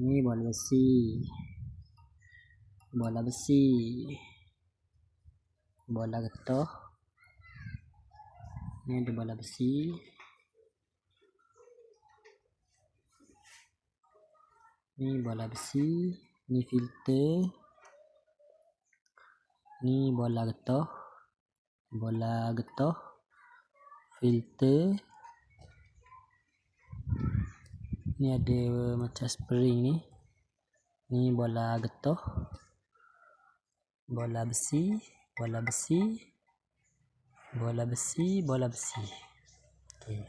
Ini bola besi. Bola besi. Bola getah. Ini ada bola besi. Ini bola besi. Ini filter. Ini bola getah. Bola getah. Filter. Ini ada macam spring ni. Ini bola getah. Bola besi. Bola besi. Bola besi. Bola besi. Okay.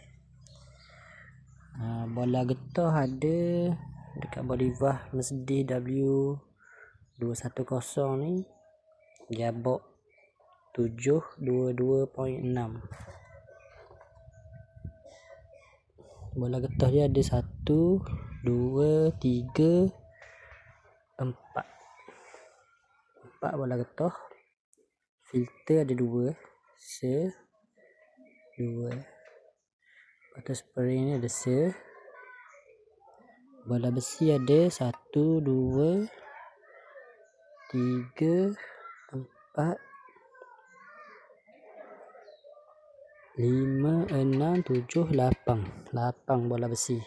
Bola getah ada dekat Bolivah Mercedes W210 ni. Gearbox 722.6. Bola getah dia ada 1, 2, 3, 4. 4 bola getah. Filter ada 2. 2. Atas spray ni ada bola besi ada 1, 2, 3, 4, 5, 6, 7, 8. 8 bola besi.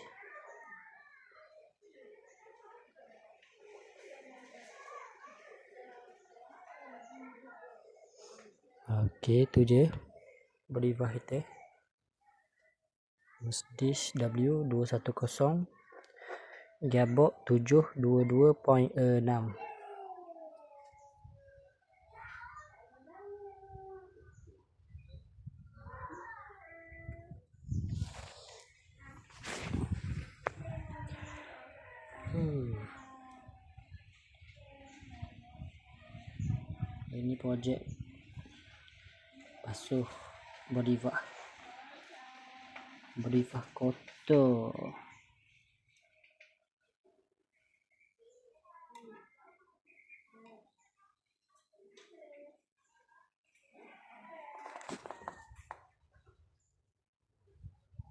Okey, tu je Bolivah kita. Mercedes W210 Gearbox 722.6. Ini projek basuh Bolivah kotor.